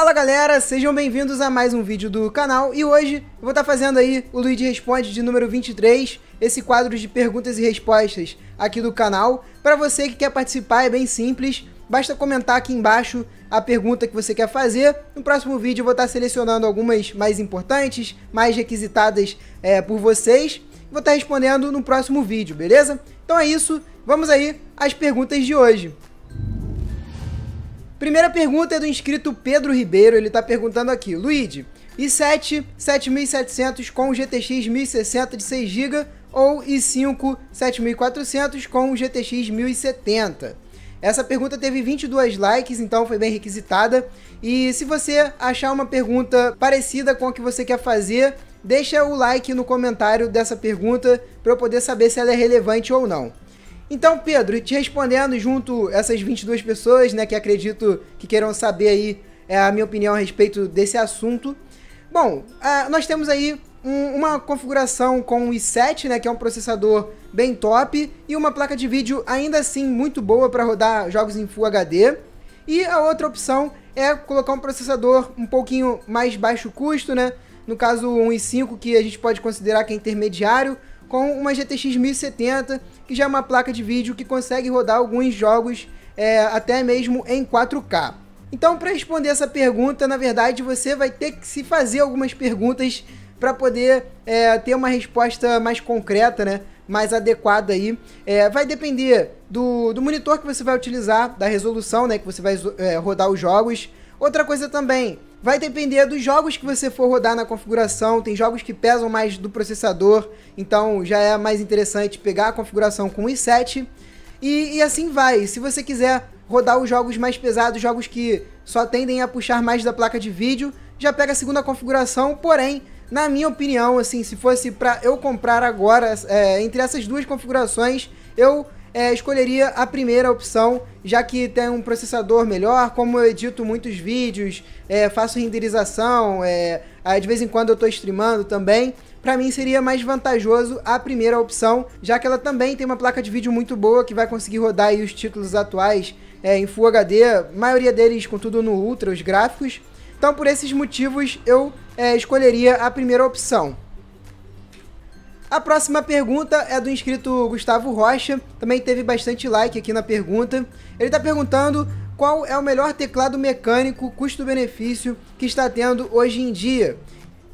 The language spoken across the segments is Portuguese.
Fala galera, sejam bem-vindos a mais um vídeo do canal e hoje eu vou estar fazendo aí o Luigi Responde de número 23, esse quadro de perguntas e respostas aqui do canal. Para você que quer participar é bem simples, basta comentar aqui embaixo a pergunta que você quer fazer. No próximo vídeo eu vou estar selecionando algumas mais importantes, mais requisitadas por vocês. Vou estar respondendo no próximo vídeo, beleza? Então é isso, vamos aí às perguntas de hoje. Primeira pergunta é do inscrito Pedro Ribeiro, ele está perguntando aqui: Luigi, i7 7700 com GTX 1060 de 6 GB ou i5 7400 com GTX 1070? Essa pergunta teve 22 likes, então foi bem requisitada. E se você achar uma pergunta parecida com a que você quer fazer, deixa o like no comentário dessa pergunta para eu poder saber se ela é relevante ou não. Então, Pedro, te respondendo junto essas 22 pessoas, né, que acredito que queiram saber aí a minha opinião a respeito desse assunto. Bom, nós temos aí uma configuração com o i7, né, que é um processador bem top, e uma placa de vídeo ainda assim muito boa para rodar jogos em Full HD. E a outra opção é colocar um processador um pouquinho mais baixo custo, né, no caso um i5 que a gente pode considerar que é intermediário, com uma GTX 1070, que já é uma placa de vídeo que consegue rodar alguns jogos até mesmo em 4K. Então, para responder essa pergunta, na verdade, você vai ter que se fazer algumas perguntas para poder ter uma resposta mais concreta, né? Mais adequada aí. Vai depender do monitor que você vai utilizar, da resolução, né, que você vai rodar os jogos. Outra coisa também, vai depender dos jogos que você for rodar na configuração. Tem jogos que pesam mais do processador, então já é mais interessante pegar a configuração com o i7. E assim vai. Se você quiser rodar os jogos mais pesados, jogos que só tendem a puxar mais da placa de vídeo, já pega a segunda configuração. Porém, na minha opinião, assim, se fosse para eu comprar agora, entre essas duas configurações, eu escolheria a primeira opção, já que tem um processador melhor. Como eu edito muitos vídeos, faço renderização, de vez em quando eu estou streamando também, para mim seria mais vantajoso a primeira opção, já que ela também tem uma placa de vídeo muito boa, que vai conseguir rodar aí os títulos atuais em Full HD, maioria deles com tudo no Ultra, os gráficos. Então, por esses motivos, eu escolheria a primeira opção. A próxima pergunta é do inscrito Gustavo Rocha, também teve bastante like aqui na pergunta. Ele está perguntando qual é o melhor teclado mecânico custo-benefício que está tendo hoje em dia.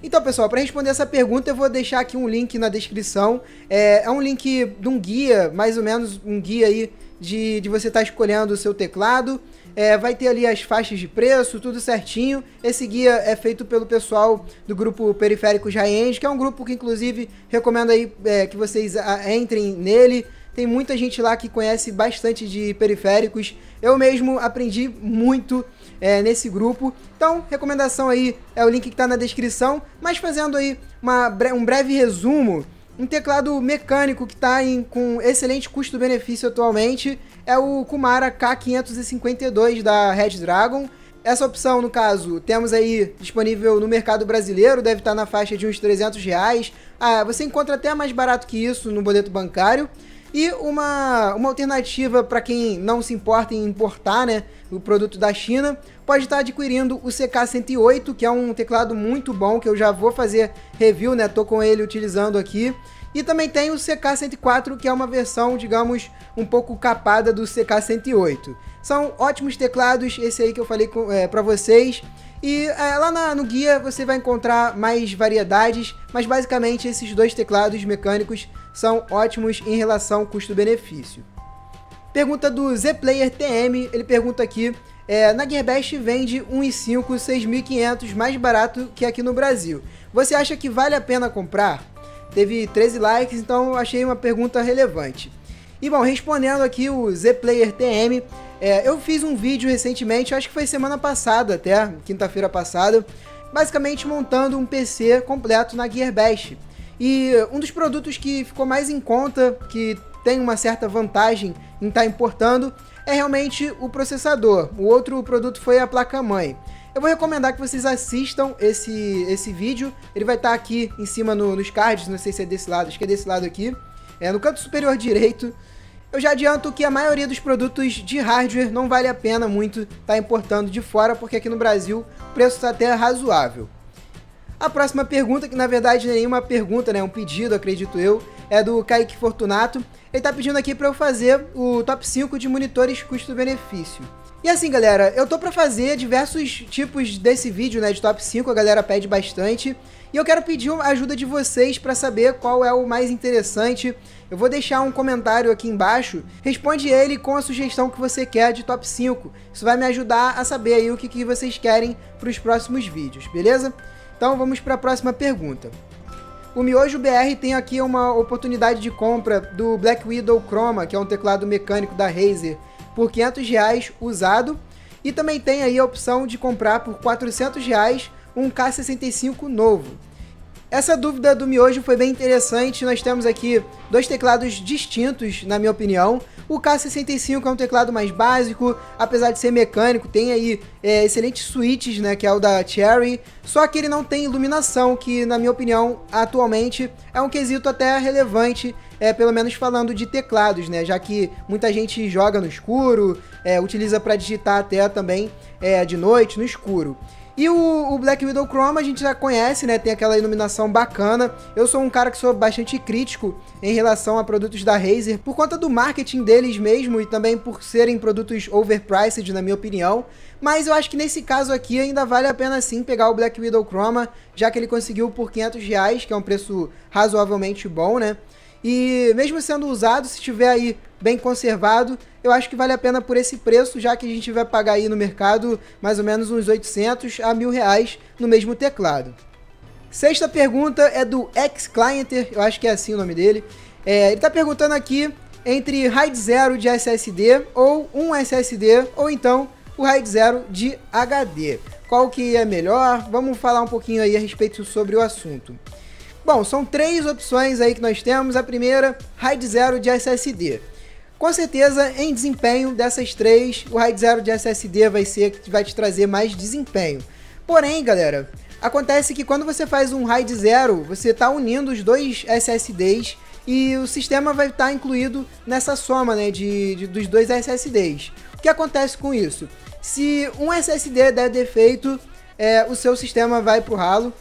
Então, pessoal, para responder essa pergunta eu vou deixar aqui um link na descrição. É um link de um guia, mais ou menos um guia aí de você estar escolhendo o seu teclado. Vai ter ali as faixas de preço, tudo certinho. Esse guia é feito pelo pessoal do grupo Periféricos High-End, que é um grupo que inclusive recomendo aí que vocês entrem nele. Tem muita gente lá que conhece bastante de periféricos. Eu mesmo aprendi muito nesse grupo. Então, recomendação aí é o link que está na descrição. Mas fazendo aí um breve resumo, um teclado mecânico que está com excelente custo-benefício atualmente é o Kumara K552 da Red Dragon. Essa opção, no caso, temos aí disponível no mercado brasileiro, deve estar na faixa de uns R$300. Você encontra até mais barato que isso no boleto bancário. E uma alternativa para quem não se importa em importar, né, o produto da China, pode estar adquirindo o CK108, que é um teclado muito bom, que eu já vou fazer review, né, tô com ele utilizando aqui. E também tem o CK104, que é uma versão, digamos, um pouco capada do CK108. São ótimos teclados, esse aí que eu falei para vocês. E lá no guia você vai encontrar mais variedades, mas basicamente esses dois teclados mecânicos são ótimos em relação custo-benefício. Pergunta do Zplayer TM, ele pergunta aqui: na Gearbest vende um i5 6500 mais barato que aqui no Brasil. Você acha que vale a pena comprar? Teve 13 likes, então eu achei uma pergunta relevante. E bom, respondendo aqui o Zplayer TM, eu fiz um vídeo recentemente, acho que foi semana passada até, quinta-feira passada, basicamente montando um PC completo na Gearbest. E um dos produtos que ficou mais em conta, que tem uma certa vantagem em estar importando, é realmente o processador. O outro produto foi a placa-mãe. Eu vou recomendar que vocês assistam esse vídeo, ele vai estar aqui em cima nos cards, não sei se é desse lado, acho que é desse lado aqui, no canto superior direito. Eu já adianto que a maioria dos produtos de hardware não vale a pena muito estar importando de fora, porque aqui no Brasil o preço está até razoável. A próxima pergunta, que na verdade não é nenhuma pergunta, né, é um pedido, acredito eu, é do Kaique Fortunato. Ele está pedindo aqui para eu fazer o top 5 de monitores custo-benefício. E assim, galera, eu tô para fazer diversos tipos desse vídeo, né, de top 5, a galera pede bastante. E eu quero pedir a ajuda de vocês para saber qual é o mais interessante. Eu vou deixar um comentário aqui embaixo, responde ele com a sugestão que você quer de top 5. Isso vai me ajudar a saber aí o que vocês querem para os próximos vídeos, beleza? Então vamos para a próxima pergunta. O Miojo BR tem aqui uma oportunidade de compra do Black Widow Chroma, que é um teclado mecânico da Razer, por R$500 usado. E também tem aí a opção de comprar por R$400 um K65 novo. Essa dúvida do Miojo foi bem interessante. Nós temos aqui dois teclados distintos, na minha opinião. O K65 é um teclado mais básico, apesar de ser mecânico, tem aí excelentes switches, né, que é o da Cherry, só que ele não tem iluminação, que na minha opinião, atualmente, é um quesito até relevante, pelo menos falando de teclados, né, já que muita gente joga no escuro, utiliza para digitar até também de noite, no escuro. E o Black Widow Chroma a gente já conhece, né? Tem aquela iluminação bacana. Eu sou um cara que sou bastante crítico em relação a produtos da Razer, por conta do marketing deles mesmo e também por serem produtos overpriced, na minha opinião. Mas eu acho que nesse caso aqui ainda vale a pena sim pegar o Black Widow Chroma, já que ele conseguiu por R$500, que é um preço razoavelmente bom, né? E mesmo sendo usado, se estiver aí bem conservado, eu acho que vale a pena por esse preço, já que a gente vai pagar aí no mercado mais ou menos uns 800 a R$1.000 no mesmo teclado. Sexta pergunta é do X-Clienter, eu acho que é assim o nome dele. Ele está perguntando aqui entre RAID 0 de SSD ou um SSD, ou então o RAID 0 de HD. Qual que é melhor? Vamos falar um pouquinho aí a respeito sobre o assunto. Bom, são três opções aí que nós temos. A primeira, RAID 0 de SSD. Com certeza, em desempenho dessas três, o RAID 0 de SSD vai te trazer mais desempenho. Porém, galera, acontece que quando você faz um RAID 0, você está unindo os dois SSDs e o sistema vai estar incluído nessa soma, né, dos dois SSDs. O que acontece com isso? Se um SSD der defeito, o seu sistema vai pro ralo.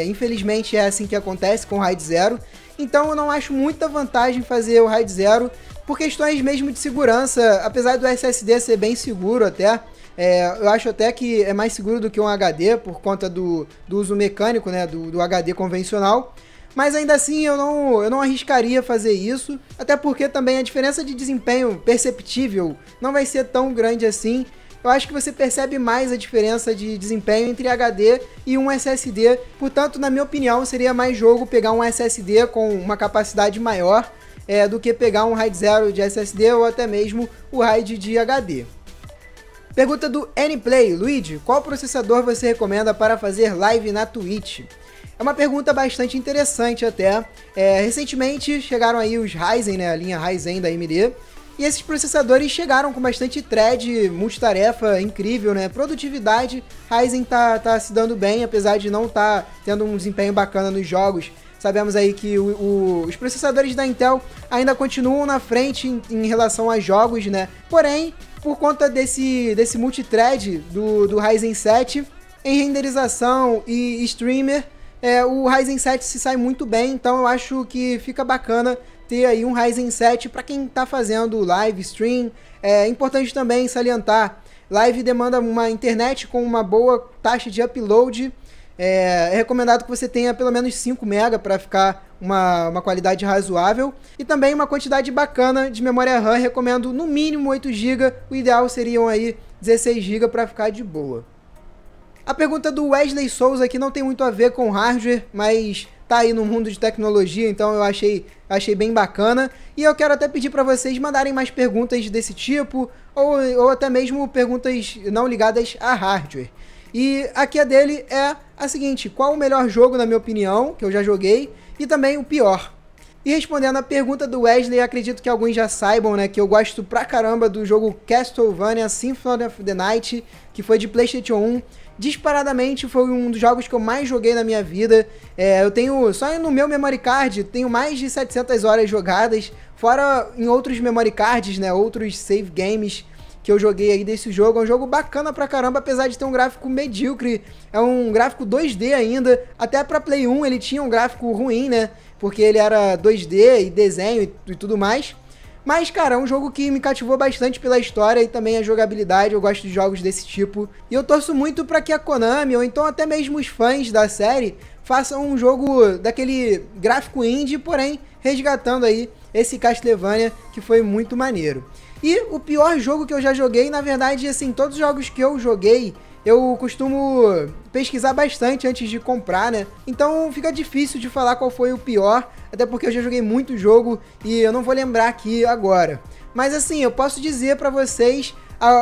Infelizmente é assim que acontece com o RAID 0. Então eu não acho muita vantagem fazer o RAID 0 por questões mesmo de segurança, apesar do SSD ser bem seguro até. Eu acho até que é mais seguro do que um HD por conta do uso mecânico, né, do HD convencional. Mas ainda assim eu não arriscaria fazer isso, até porque também a diferença de desempenho perceptível não vai ser tão grande assim. Eu acho que você percebe mais a diferença de desempenho entre HD e um SSD, portanto, na minha opinião, seria mais jogo pegar um SSD com uma capacidade maior do que pegar um RAID 0 de SSD ou até mesmo o RAID de HD. Pergunta do Nplay: Luigi, qual processador você recomenda para fazer live na Twitch? É uma pergunta bastante interessante até. Recentemente chegaram aí os Ryzen, né, a linha Ryzen da AMD, e esses processadores chegaram com bastante thread, multitarefa incrível, né? Produtividade, Ryzen tá se dando bem, apesar de não tá tendo um desempenho bacana nos jogos. Sabemos aí que os processadores da Intel ainda continuam na frente em relação a jogos, né? Porém, por conta desse multithread do Ryzen 7, em renderização e streamer, o Ryzen 7 se sai muito bem, então eu acho que fica bacana ter aí um Ryzen 7 para quem está fazendo live stream. É importante também salientar, live demanda uma internet com uma boa taxa de upload. É recomendado que você tenha pelo menos 5 MB para ficar uma qualidade razoável. E também uma quantidade bacana de memória RAM, recomendo no mínimo 8 GB, o ideal seriam aí 16 GB para ficar de boa. A pergunta do Wesley Souza aqui não tem muito a ver com hardware, mas tá aí no mundo de tecnologia, então eu achei bem bacana. E eu quero até pedir para vocês mandarem mais perguntas desse tipo, ou até mesmo perguntas não ligadas a hardware. E aqui a dele é a seguinte: qual o melhor jogo, na minha opinião, que eu já joguei, e também o pior? E respondendo a pergunta do Wesley, acredito que alguns já saibam, né, que eu gosto pra caramba do jogo Castlevania Symphony of the Night, que foi de PlayStation 1. disparadamente foi um dos jogos que eu mais joguei na minha vida. Eu tenho, só no meu memory card, tenho mais de 700 horas jogadas, fora em outros memory cards, né, outros save games que eu joguei aí desse jogo. É um jogo bacana pra caramba, apesar de ter um gráfico medíocre, é um gráfico 2D ainda, até pra Play 1 ele tinha um gráfico ruim, né, porque ele era 2D e desenho e tudo mais. Mas, cara, é um jogo que me cativou bastante pela história e também a jogabilidade. Eu gosto de jogos desse tipo. E eu torço muito para que a Konami, ou então até mesmo os fãs da série, façam um jogo daquele gráfico indie, porém resgatando aí esse Castlevania, que foi muito maneiro. E o pior jogo que eu já joguei, na verdade, assim, todos os jogos que eu joguei, eu costumo pesquisar bastante antes de comprar, né? Então fica difícil de falar qual foi o pior, até porque eu já joguei muito jogo e eu não vou lembrar aqui agora. Mas assim, eu posso dizer pra vocês,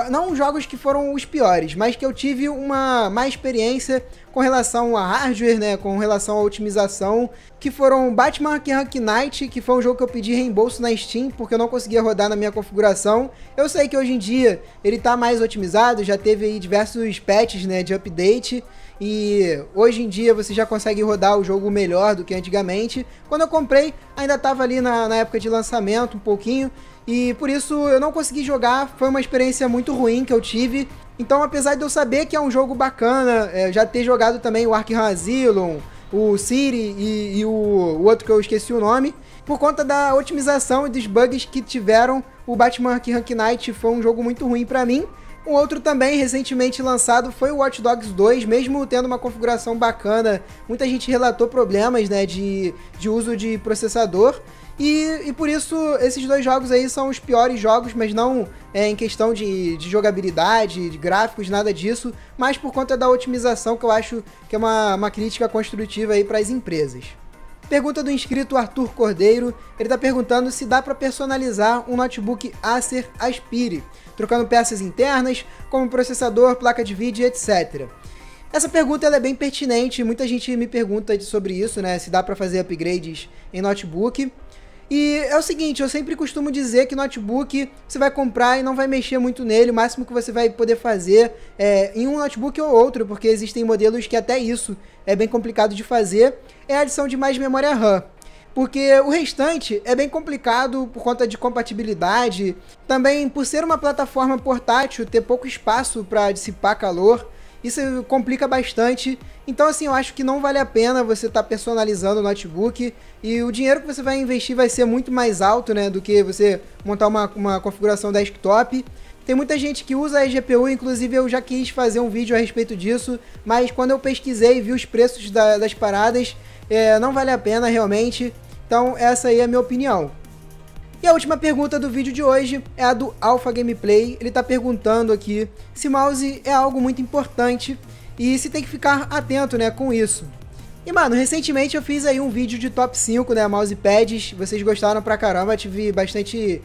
não jogos que foram os piores, mas que eu tive uma má experiência com relação a hardware, né, com relação à otimização, que foram Batman Arkham Knight, que foi um jogo que eu pedi reembolso na Steam, porque eu não conseguia rodar na minha configuração. Eu sei que hoje em dia ele tá mais otimizado, já teve aí diversos patches, né, de update, e hoje em dia você já consegue rodar o jogo melhor do que antigamente. Quando eu comprei, ainda tava ali na época de lançamento um pouquinho, e por isso eu não consegui jogar, foi uma experiência muito ruim que eu tive. Então, apesar de eu saber que é um jogo bacana, já ter jogado também o Arkham Asylum, o City e o outro que eu esqueci o nome, por conta da otimização e dos bugs que tiveram, o Batman Arkham Knight foi um jogo muito ruim pra mim. Um outro também recentemente lançado foi o Watch Dogs 2, mesmo tendo uma configuração bacana, muita gente relatou problemas, né, de uso de processador. E por isso esses dois jogos aí são os piores jogos, mas não em questão de jogabilidade, de gráficos, nada disso, mas por conta da otimização, que eu acho que é uma crítica construtiva aí para as empresas. Pergunta do inscrito Arthur Cordeiro, ele está perguntando se dá para personalizar um notebook Acer Aspire, trocando peças internas, como processador, placa de vídeo, etc. Essa pergunta ela é bem pertinente, muita gente me pergunta sobre isso, né, se dá para fazer upgrades em notebook. E é o seguinte, eu sempre costumo dizer que notebook você vai comprar e não vai mexer muito nele, o máximo que você vai poder fazer em um notebook ou outro, porque existem modelos que até isso é bem complicado de fazer, é a adição de mais memória RAM. Porque o restante é bem complicado por conta de compatibilidade, também por ser uma plataforma portátil, ter pouco espaço para dissipar calor, isso complica bastante. Então assim, eu acho que não vale a pena você estar personalizando o notebook, e o dinheiro que você vai investir vai ser muito mais alto, né, do que você montar uma configuração desktop. Tem muita gente que usa a GPU, inclusive eu já quis fazer um vídeo a respeito disso, mas quando eu pesquisei e vi os preços das paradas, não vale a pena realmente. Então essa aí é a minha opinião. E a última pergunta do vídeo de hoje é a do Alpha Gameplay. Ele está perguntando aqui se mouse é algo muito importante e se tem que ficar atento, né, com isso. E mano, recentemente eu fiz aí um vídeo de top 5, né, mousepads. Vocês gostaram pra caramba, tive bastante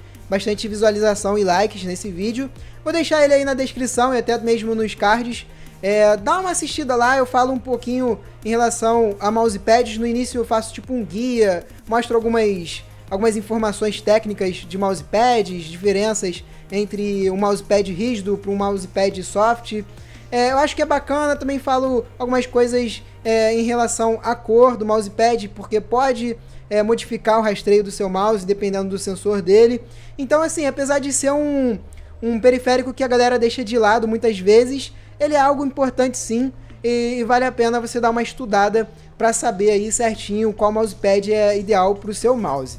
visualização e likes nesse vídeo. Vou deixar ele aí na descrição e até mesmo nos cards. Dá uma assistida lá, eu falo um pouquinho em relação a mousepads. No início eu faço tipo um guia, mostro algumas informações técnicas de mousepads, diferenças entre um mousepad rígido para um mousepad soft. Eu acho que é bacana, também falo algumas coisas em relação à cor do mousepad, porque pode modificar o rastreio do seu mouse, dependendo do sensor dele. Então assim, apesar de ser um periférico que a galera deixa de lado muitas vezes, ele é algo importante sim, e vale a pena você dar uma estudada para saber aí certinho qual mousepad é ideal para o seu mouse.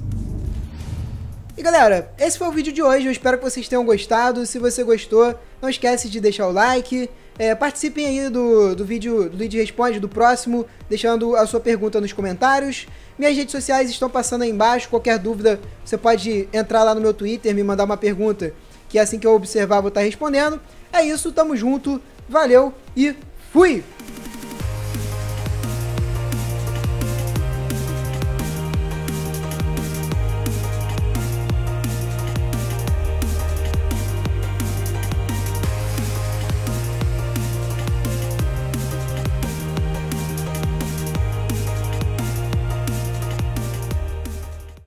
E galera, esse foi o vídeo de hoje, eu espero que vocês tenham gostado. Se você gostou, não esquece de deixar o like, participem aí do vídeo do Luigi Responde, do próximo, deixando a sua pergunta nos comentários. Minhas redes sociais estão passando aí embaixo, qualquer dúvida você pode entrar lá no meu Twitter, me mandar uma pergunta, que assim que eu observar vou estar respondendo. É isso, tamo junto, valeu e fui!